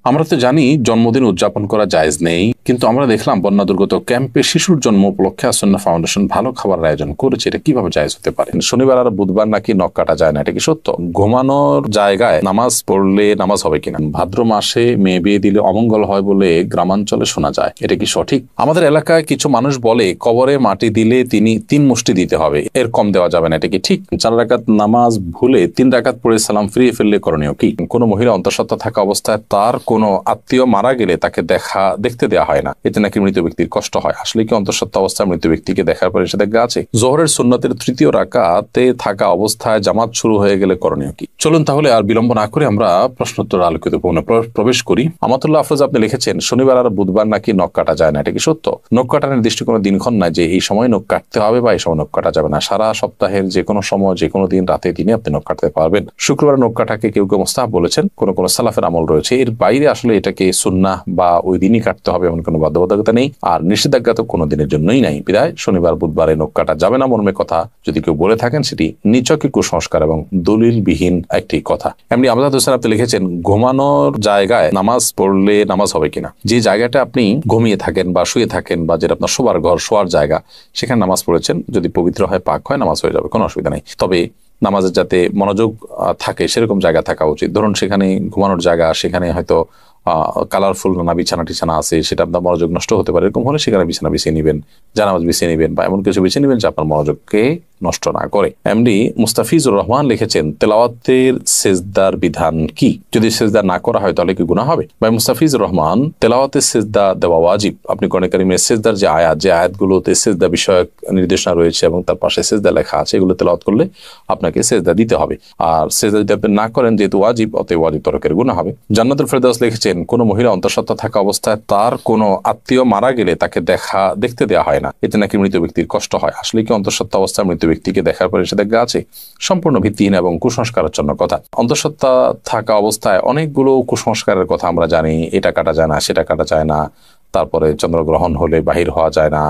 আমরা তো জানি জন্মদিন উদযাপন করা জায়েজ নেই, কিন্তু আমরা দেখলাম বন্যা দুর্গত ক্যাম্পে শিশুর জন্ম উপলক্ষে আসন্না ফাউন্ডেশন ভালো খাবার আয়োজন করেছে। এটা কিভাবে জায়েজ হতে পারে? শনিবার আর বুধবার নাকি নখ কাটা যায় না, এটা কি সত্য? ঘুমানোর জায়গায় নামাজ পড়লে নামাজ হবে কিনা? ভাদ্র মাসে মেয়ে বিয়ে দিলে অমঙ্গল হয় বলে গ্রামাঞ্চলে শোনা যায়, এটা কি সঠিক? আমাদের এলাকায় কিছু মানুষ বলে কবরে মাটি দিলে তিনি 3 মুষ্টি দিতে হবে, এর কম দেওয়া যাবে না, এটা কি ঠিক? 4 রাকাত নামাজ ভুলে 3 রাকাত পড়ে সালাম ফিরিয়ে ফেললে করণীয় কি? কোনো মহিলা অন্তঃসত্ত্বা থাকা অবস্থায় তার কোনো আত্মীয় মারা গেলে তাকে দেখতে দেওয়া হয় না, এতে নাকি মৃত ব্যক্তির কষ্ট হয়। আসলে কি অন্তঃসত্ত্বা অবস্থায় মৃত ব্যক্তিকে দেখার পরে নিষেধাজ্ঞা আছে? জোহরের সুন্নতের 3য় রাকাতে থাকা অবস্থায় জামাত শুরু হয়ে গেলে করণীয় কি? চলুন তাহলে আর বিলম্ব না করে আমরা প্রশ্নোত্তর আলোকিত প্রবেশ করি। আমাতুল্লাহ আফরোজ আপনি লিখেছেন, শনিবার আর বুধবার নাকি নখ কাটা যায় না, এটা কি সত্য? নখ কাটার নির্দিষ্ট কোনো দিনক্ষণ নাই যে এই সময় নখ কাটতে হবে বা এই সময় নখ কাটা যাবে না। সারা সপ্তাহের যে কোনো সময় যে কোনো দিন রাতে দিনে আপনি নখ কাটতে পারবেন। শুক্রবার নখ কাটাকে কেউ কেউ মুস্তাহাব বলেছেন, কোন সালাফের আমল রয়েছে। এর বাইরে আসলে এটাকে সুন্নাহ বা ওই দিনই কাটতে হবে এমন কোনো বাধ্যবাধকতা নেই, আর নিষেধাজ্ঞা তো কোনো দিনের জন্যই নাই। বিদায় শনিবার বুধবারে নখ কাটা যাবে না মর্মে কথা যদি কেউ বলে থাকেন, সেটি নিছকই কুসংস্কার এবং দলিলবিহীন একটি কথা। এমনি আমজাদ হোসেন আপনি লিখেছেন, ঘুমানোর জায়গায় নামাজ পড়লে নামাজ হবে কিনা? যে জায়গাটা আপনি ঘুমিয়ে থাকেন বা শুয়ে থাকেন বা যেটা আপনার শোবার ঘর, শোয়ার জায়গা, সেখানে নামাজ পড়েছেন, যদি পবিত্র হয়, পাক হয়, নামাজ হয়ে যাবে, কোনো অসুবিধা নেই। তবে নামাজের যাতে মনোযোগ থাকে সেরকম জায়গা থাকা উচিত। ধরুন সেখানে ঘুমানোর জায়গা, সেখানে হয়তো কালারফুল না বিছানা টিছানা আছে, সেটা আপনার মনোযোগ নষ্ট হতে পারে। এরকম হলে সেখানে বিছানা বিছিয়ে নেবেন, জানামাজ বিছিয়ে নেবেন, বা এমন কিছু বিছিয়ে নেবেন যে আপনার মনোযোগকে নষ্ট না করে। এমডি মুস্তাফিজুর রহমান লিখেছেন, তেলাওয়াতের সেজদার বিধান কি? যদি সেজদা না করা হয় তাহলে কি গুনাহ হবে? ভাই মুস্তাফিজুর রহমান, তেলাওয়াতের সেজদা দেওয়া ওয়াজিব। আপনি কোরআন কারীমের সেজদার যে আয়াতগুলোতে সেজদা বিষয়ক নির্দেশনা রয়েছে এবং তার পাশে সেজদা লেখা আছে, এগুলো তেলাওয়াত করলে আপনাকে সেজদা দিতে হবে। আর সেজদা যদি আপনি না করেন, যেহেতু ওয়াজিব, অতএব ওয়াজিব তরকের গুনাহ হবে। জান্নাতুল ফেরদাউস লিখেছেন, কোনো মহিলা অন্তঃসত্ত্বা থাকা অবস্থায় তার কোনো আত্মীয় মারা গেলে তাকে দেখতে দেওয়া হয় না, এতে নাকি মৃত ব্যক্তির কষ্ট হয়। আসলে কি অন্তঃসত্ত্বা অবস্থায় মৃত ব্যক্তিকে দেখার পরে নিষেধাজ্ঞা আছে? সম্পূর্ণ ভিত্তিহীন এবং কুসংস্কারাচ্ছন্ন কথা। অন্তঃসত্ত্বা থাকা অবস্থায় অনেকগুলো কুসংস্কারের কথা আমরা জানি। এটা কাটা যায় না, সেটা কাটা যায় না, তারপরে চন্দ্রগ্রহণ হলে বাহির হওয়া যায় না,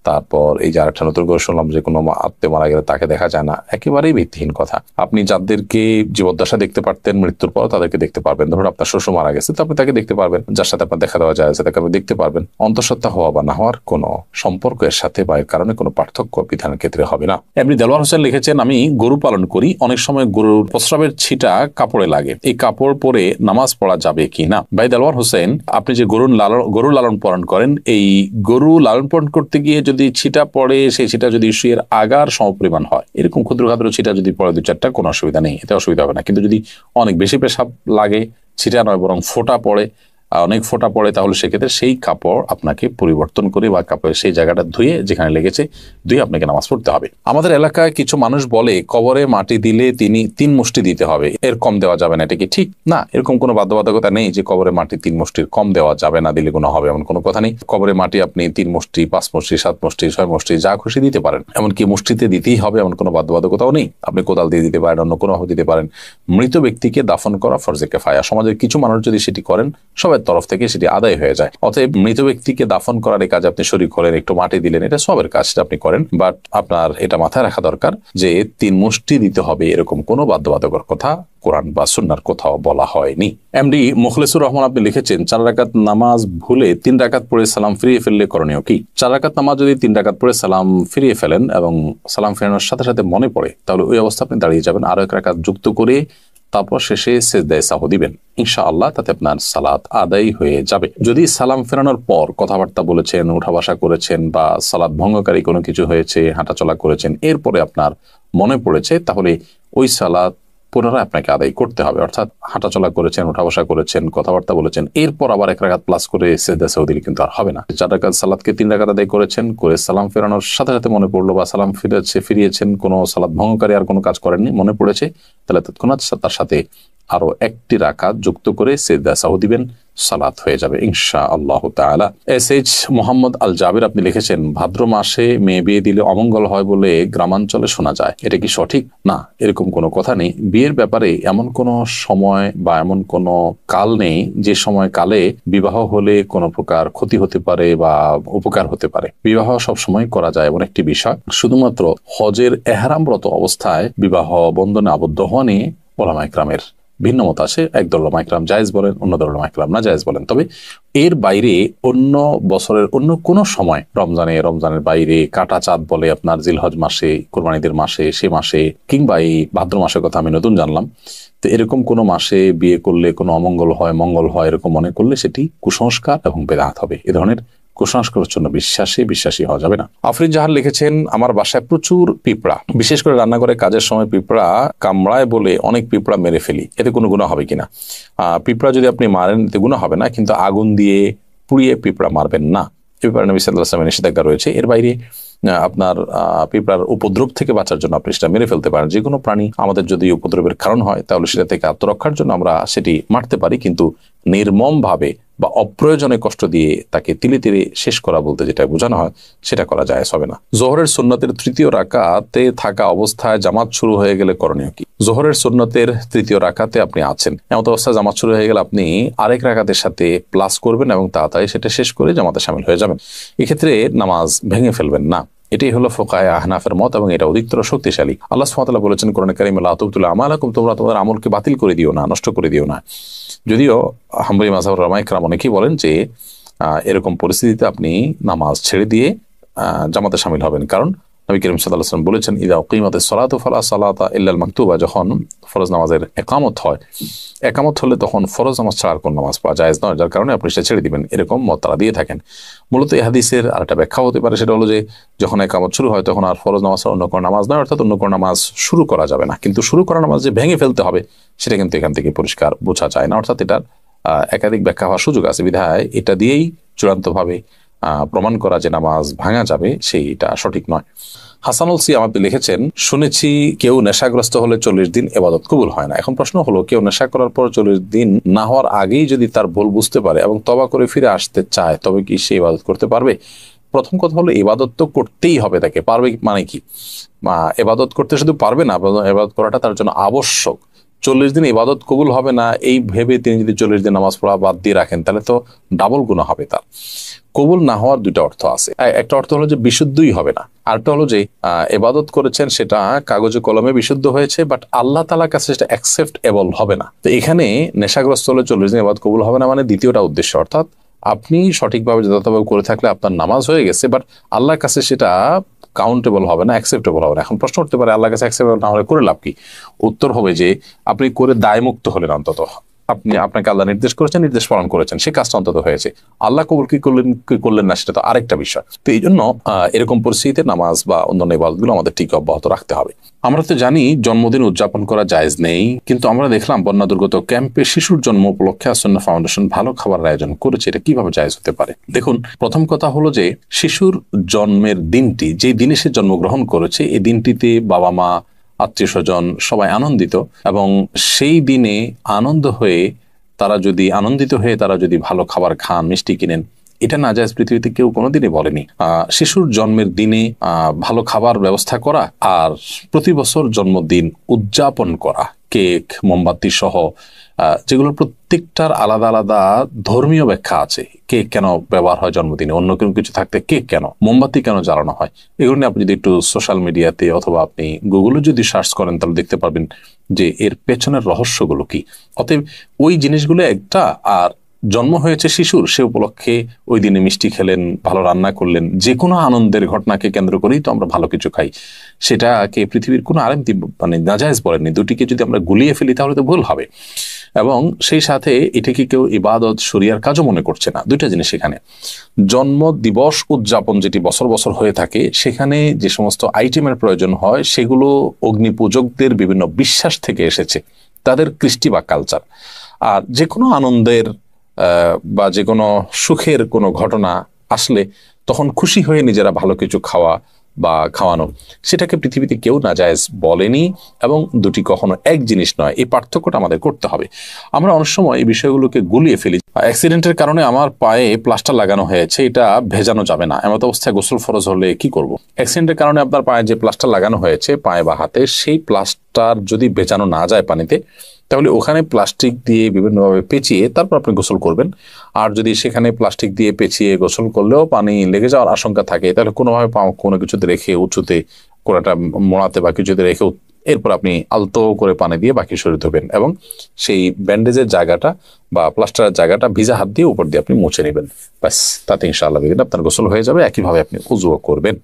তারপর এই যে আরেকটা নতুন করে শুনলাম যে কোনো আত্মীয় মারা গেলে তাকে দেখা যায় না। একেবারেই ভিত্তিহীন কথা। আপনি যাদেরকে জীবদ্দশা দেখতে পারতেন, মৃত্যুর পর তাদেরকে দেখতে পারবেন। ধরুন আপনার শ্বশুর মারা গেছে, তো আপনি তাকে দেখতে পারবেন। যার সাথে আপনার দেখা দেওয়া যায় তাকে আপনি দেখতে পারবেন। অন্তঃসত্ত্বা হওয়া বা না হওয়ার কোনো সম্পর্ক এর সাথে বা এর কারণে কোনো পার্থক্য বিধানের ক্ষেত্রে হবে না। এমনি দেলোয়ার হোসেন লিখেছেন, আমি গরু পালন করি, অনেক সময় গরুর প্রস্রাবের ছিটা কাপড়ে লাগে, এই কাপড় পরে নামাজ পড়া যাবে কি না? ভাই দেলোয়ার হোসেন, আপনি যে গরু লালন পালন করেন, এই গরু লালন পালন করতে গিয়ে যদি ছিটা পড়ে, সেই ছিটা যদি শুয়ের আগার সমপরিমাণ হয়, এরকম ক্ষুদ্র ক্ষুদ্র ছিটা যদি পড়ে 2-4টা, কোনো অসুবিধা নেই, এতে অসুবিধা হবে না। কিন্তু যদি অনেক বেশি পেশাব লাগে, ছিটা নয় বরং ফোঁটা পড়ে, অনেক ফোঁটা পড়ে, তাহলে সেক্ষেত্রে সেই কাপড় আপনাকে পরিবর্তন করে বা কাপড়ের সেই জায়গাটা ধুয়ে, যেখানে লেগেছে ধুয়ে আপনাকে নামাজ পড়তে হবে। আমাদের এলাকায় কিছু মানুষ বলে কবরে মাটি দিলে তিনি 3 মুষ্টি দিতে হবে, এর কম দেওয়া যাবে না, এটা কি ঠিক? না, এরকম কোনো বাধ্যবাধকতা নেই যে কবরে মাটি 3 মুষ্টির কম দেওয়া যাবে না, দিলে কোনো হবে এমন কোনো কথা নেই। কবরে মাটি আপনি 3 মুষ্টি, 5 মুষ্টি, 7 মুষ্টি, 6 মুষ্টি, যা খুশি দিতে পারেন। এমনকি মুষ্টিতে দিতেই হবে এমন কোনো বাধ্যবাধকতাও নেই। আপনি কোদাল দিয়ে দিতে পারেন, অন্য কোনোভাবে দিতে পারেন। মৃত ব্যক্তিকে দাফন করা ফরজে কিফায়া। সমাজের কিছু মানুষ যদি সেটি করেন, সবার তরফ থেকে সেটি আদায় হয়ে যায়। অতএব মৃত ব্যক্তিকে দাফন করার এই কাজ আপনি শরীক হলেন, একটু মাটি দিলেন, এটা সবের কাজ, সেটা আপনি করেন। বাট আপনার এটা মাথায় রাখা দরকার যে 3 মুষ্টি দিতে হবে, এরকম কোনো বাধ্যবাধকতার কথা কোরআন বা সুন্নাহর কোথাও বলা হয়নি। এমডি মুখলেসুর রহমান আপনি লিখেছেন, 4 রাকাত নামাজ ভুলে 3 রাকাত পড়ে সালাম ফিরিয়ে ফেললে করণীয় কি? 4 রাকাত নামাজ যদি 3 রাকাত পড়ে সালাম ফিরিয়ে ফেলেন এবং সালাম ফেরানোর সাথে সাথে মনে পড়ে, তাহলে ওই অবস্থা আপনি দাঁড়িয়ে যাবেন, আরো 1 রাকাত যুক্ত করে তারপর শেষে সেজদায়ে সাহু দিবেন। ইনশাআল্লাহ তাতে আপনার সালাত আদায় হয়ে যাবে। যদি সালাম ফেরানোর পর কথাবার্তা বলেছেন, উঠা বসা করেছেন, বা সালাত ভঙ্গকারী কোনো কিছু হয়েছে, হাঁটাচলা করেছেন, এরপরে আপনার মনে পড়েছে, তাহলে ওই সালাত পুনরায় আপনাকে আদায় করতে হবে। অর্থাৎ হাঁটাচলা করেছেন, উঠা বসা করেছেন, কথাবার্তা বলেছেন, এরপর আবার 1 রাকাত প্লাস করে সেজদায়ে সাহু দিলে কিন্তু আর হবে না। 4 রাকাত সালাতকে 3 রাকাত আদায় করেছেন, করে সালাম ফেরানোর সাথে সাথে মনে পড়লো, বা সালাম ফিরিয়েছেন, কোনো সালাত ভঙ্গকারী আর কোনো কাজ করেননি, মনে পড়েছে, তাহলে তৎক্ষণাৎ তার সাথে আরো 1টি রাকাত যুক্ত করে সেজদায়ে সাহু দিবেন, সালাত হয়ে যাবে ইনশাআল্লাহ তাআলা। এসএইচ মোহাম্মদ আল জাবির আপনি লিখেছেন, ভাদ্র মাসে মেয়ে বিয়ে দিলে অমঙ্গল হয় বলে গ্রামাঞ্চলে শোনা যায়, এটা কি সঠিক? না, এরকম কোনো কথা নেই। বিয়ের ব্যাপারে এমন কোনো সময় বা এমন কোনো কাল নেই যে সময় কালে বিবাহ হলে কোনো প্রকার ক্ষতি হতে পারে বা উপকার হতে পারে। বিবাহ সব সময় করা যায় এমন একটি বিষয়। শুধুমাত্র হজের এহরামরত অবস্থায় বিবাহ বন্ধনে আবদ্ধ হওয়া নিয়ে উলামায়ে কেরামের ভিন্ন মত আছে, একদল উলামা ইকরাম জায়েজ বলেন, অন্য দল উলামা ইকরাম না জায়েজ বলেন। তবে এর বাইরে অন্য বছরের অন্য কোনো সময়, রমজানের বাইরে, কাটা চাঁদ বলে আপনার জিলহজ মাসে, কোরবানিদের মাসে, সে মাসে, কিংবা এই ভাদ্র মাসের কথা আমি নতুন জানলাম, তো এরকম কোনো মাসে বিয়ে করলে কোনো অমঙ্গল হয়, মঙ্গল হয়, এরকম মনে করলে সেটি কুসংস্কার এবং বেদাত হবে। এ ধরনের কুসংস্কারের জন্য বিশ্বাসী হওয়া যাবে না। আফরিন জাহান লিখেছেন, আমার বাসায় প্রচুর পিঁপড়া, বিশেষ করে রান্নাঘরে কাজের সময় পিঁপড়া কামড়ায় বলে অনেক পিঁপড়া মেরে ফেলি, এতে কোনো গুনাহ হবে কিনা? পিঁপড়া যদি আপনি মারেন এতে গুনাহ হবে না, কিন্তু আগুন দিয়ে পুড়িয়ে পিঁপড়া মারবেন না, এ ব্যাপারে নবী সাল্লাল্লাহু আলাইহি ওয়াসাল্লামের নিষেধাজ্ঞা রয়েছে। এর বাইরে আপনার পিঁপড়ার উপদ্রব থেকে বাঁচার জন্য আপনি সেটা মেরে ফেলতে পারেন। যে কোনো প্রাণী আমাদের যদি উপদ্রবের কারণ হয় তাহলে সেটা থেকে আত্মরক্ষার জন্য আমরা সেটি মারতে পারি, কিন্তু নির্মম ভাবে বা অপ্রয়োজনে কষ্ট দিয়ে তাকে তিলে তিলে শেষ করা বলতে যেটা বোঝানো হয় সেটা করা জায়েজ হবে না। জোহরের সুন্নতের তৃতীয় রাকাতে থাকা অবস্থায় জামাত শুরু হয়ে গেলে করণীয় কি? জোহরের সুন্নতের তৃতীয় রাকাতে আপনি আছেন, এমন অবস্থায় জামাত শুরু হয়ে গেলে আপনি আরেক রাকাতের সাথে প্লাস করবেন এবং তাড়াতাড়ি সেটা শেষ করে জামাতে শামিল হয়ে যাবেন। এক্ষেত্রে নামাজ ভেঙে ফেলবেন না। এটাই হলো ফুকাহায়ে আহনাফের মত এবং এটা অধিকতর শক্তিশালী। আল্লাহ সুবহানাহু ওয়া তাআলা বলেছেন কোরআনে কারিমে, লা তুবতিলু আমালাকুম, তোমরা তোমাদের আমলকে বাতিল করে দিও না, নষ্ট করে দিও না। যদিও হাম্বলী মাযহাবের উলামা ইকরাম অনেকেই বলেন যে এরকম পরিস্থিতিতে আপনি নামাজ ছেড়ে দিয়ে জামাতে শামিল হবেন, কারণ নবী করিম সাল্লাল্লাহু আলাইহি ওয়াসাল্লাম বলেছেন, ইযা উকিমাতিস সালাতু ফালা সালাতা ইল্লাল মাকতুবা, যখন ফরজ নামাজের একামত হয়, একামত হলে তখন ফরজ নামাজ ছাড়ার কোন নামাজ পড়া জায়েজ নয়, যার কারণে আপনি সেটা ছেড়ে দিবেন, এরকম মত তারা দিয়ে থাকেন। মূলত এই হাদিসের আরেকটা ব্যাখ্যা হতে পারে, সেটা হলো যে যখন একামত শুরু হয় তখন আর ফরজ নামাজ অন্য কোনো নামাজ নয়, অর্থাৎ অন্য কোনো নামাজ শুরু করা যাবে না, কিন্তু শুরু করা নামাজ যে ভেঙে ফেলতে হবে সেটা কিন্তু এখান থেকে পরিষ্কার বোঝা যায় না, অর্থাৎ এটার একাধিক ব্যাখ্যা হওয়ার সুযোগ আছে, বিধায় এটা দিয়েই চূড়ান্তভাবে প্রমাণ করা যে নামাজ ভাঙা যাবে সেইটা সঠিক নয়। হাসানুল সিয়াম আপনি লিখেছেন, শুনেছি কেউ নেশাগ্রস্ত হলে 40 দিন ইবাদত কবুল হয় না। এখন প্রশ্ন হলো, কেউ নেশা করার পর 40 দিন না হওয়ার আগেই যদি তার ভুল বুঝতে পারে এবং তওবা করে ফিরে আসতে চায়, তবে কি সে ইবাদত করতে পারবে? প্রথম কথা হলো, ইবাদত তো করতেই হবে তাকে। পারবে মানে কি? ইবাদত করতে শুধু পারবে না, ইবাদত করাটা তার জন্য আবশ্যক। 40 দিন ইবাদত কবুল হবে না এই ভেবে তিনি যদি 40 দিন নামাজ পড়া বাদ দিয়ে রাখেন তাহলে তো ডাবল গুনাহ হবে তার। কবুল না হওয়ার দুইটা অর্থ আছে, একটা অর্থ হলো যে বিশুদ্ধই হবে না, আরেকটা হলো যে ইবাদত করেছেন সেটা কাগজে কলমে বিশুদ্ধ হয়েছে, বাট আল্লাহ তাআলার কাছে সেটা অ্যাকসেপ্টেবল হবে না। তো এখানে নেশাগ্রস্ত হলে 40 দিন ইবাদত কবুল হবে না মানে দ্বিতীয়টা উদ্দেশ্য, অর্থাৎ আপনি সঠিকভাবে যথাযথভাবে করে থাকলে আপনার নামাজ হয়ে গেছে, বাট আল্লাহর কাছে সেটা কাউন্টেবল হবে না, অ্যাকসেপ্টেবল হবে না। এখন প্রশ্ন উঠতে পারে, আল্লাহর কাছে অ্যাকসেপ্টেবল না হলে করে লাভ কি? উত্তর হবে যে আপনি করে দায়মুক্ত হলেন, অন্তত আপনাকে আল্লাহ নির্দেশ করেছেন, নির্দেশ পালন করেছেন, সে কাজটা অন্তত হয়েছে। আল্লাহ কবুল কি করলেন না সেটা তো আরেকটা বিষয়। তো এই জন্য এরকম পরিস্থিতিতে নামাজ বা অন্যান্য ইবাদতগুলো আমাদের ঠিক অব্যাহত রাখতে হবে। আমরা তো জানি জন্মদিন উদযাপন করা জায়েজ নেই, কিন্তু আমরা দেখলাম বন্যা দুর্গত ক্যাম্পে শিশুর জন্ম উপলক্ষে আসন্না ফাউন্ডেশন ভালো খাবারের আয়োজন করেছে। এটা কিভাবে জায়েজ হতে পারে? দেখুন, প্রথম কথা হলো যে শিশুর জন্মের দিনটি, যে দিনে সে জন্মগ্রহণ করেছে, এই দিনটিতে বাবা মা, আত্মীয় স্বজন সবাই আনন্দিত, এবং সেই দিনে আনন্দিত হয়ে তারা যদি ভালো খাবার খান, মিষ্টি কিনেন, এটা না জায়েজ পৃথিবীতে কেউ কোনোদিনই বলেনি। শিশুর জন্মের দিনে ভালো খাবার ব্যবস্থা করা আর প্রতি বছর জন্মদিন উদযাপন করা, কেক, মোমবাতি সহ, যেগুলোর প্রত্যেকটার আলাদা আলাদা ধর্মীয় ব্যাখ্যা আছে। কেক কেন ব্যবহার হয় জন্মদিনে, অন্য কোনো কিছু থাকতে কেক কেন, মোমবাতি কেন জ্বালানো হয়, এগুলো নিয়ে আপনি যদি একটু সোশ্যাল মিডিয়াতে অথবা আপনি গুগলে যদি সার্চ করেন তাহলে দেখতে পারবেন যে এর পেছনের রহস্যগুলো কি। অতএব ওই জিনিসগুলো একটা, আর জন্ম হয়েছে শিশুর, সে উপলক্ষে ওই দিনে মিষ্টি খেলেন, ভালো রান্না করলেন, যে কোনো আনন্দের ঘটনাকে কেন্দ্র করেই তো আমরা ভালো কিছু খাই, সেটাকে পৃথিবীর কোনো আলেম মানে নাজায়েজ বলেননি। দুটিকে যদি আমরা গুলিয়ে ফেলি তাহলে তো ভুল হবে, এবং সেই সাথে এটাকে কেউ ইবাদত শরিয়ার কাজও মনে করছে না। দুইটা জিনিস এখানে। জন্ম দিবস উদযাপন যেটি বছর বছর হয়ে থাকে, সেখানে যে সমস্ত আইটেমের প্রয়োজন হয় সেগুলো অগ্নি পূজকদের বিভিন্ন বিশ্বাস থেকে এসেছে, তাদের কৃষ্টি বা কালচার। আর যে কোনো আনন্দের বা যে কোনো সুখের কোনো ঘটনা আসলে তখন খুশি হয়ে নিজেরা ভালো কিছু খাওয়া বা খাওয়ানো, সেটাকে পৃথিবীতে কেউ নাজায়েজ বলেনি, এবং দুটি কখনো এক জিনিস নয়। এই পার্থক্যটা আমাদের করতে হবে। আমরা অনেক সময় এই বিষয়গুলোকে গুলিয়ে ফেলি। অ্যাক্সিডেন্টের কারণে আমার পায়ে প্লাস্টার লাগানো হয়েছে, এটা ভেজানো যাবে না, এমত অবস্থায় গোসল ফরজ হলে কি করব? অ্যাক্সিডেন্টের কারণে আপনার পায়ে যে প্লাস্টার লাগানো হয়েছে, পায়ে বা হাতে, সেই প্লাস্টার যদি ভেজানো না যায় পানিতে, তাহলে ওখানে প্লাস্টিক দিয়ে বিভিন্নভাবে পেঁচিয়ে তারপর আপনি গোসল করবেন। আর যদি সেখানে প্লাস্টিক দিয়ে পেঁচিয়ে গোসল করলেও পানি লেগে যাওয়ার আশঙ্কা থাকে, তাহলে কোনোভাবে কোনো কিছুতে রেখে উঁচুতে কোনোটা মোড়াতে বা কিছুতে রেখে এরপর আপনি আলতো করে পানি দিয়ে বাকি শরীর ধোবেন এবং সেই ব্যান্ডেজের জায়গাটা বা প্লাস্টারের জায়গাটা ভিজা হাত দিয়ে উপর দিয়ে আপনি মুছে নেবেন। ব্যাস, তাতে ইনশাআল্লাহ আপনার গোসল হয়ে যাবে। একইভাবে আপনি উযুও করবেন।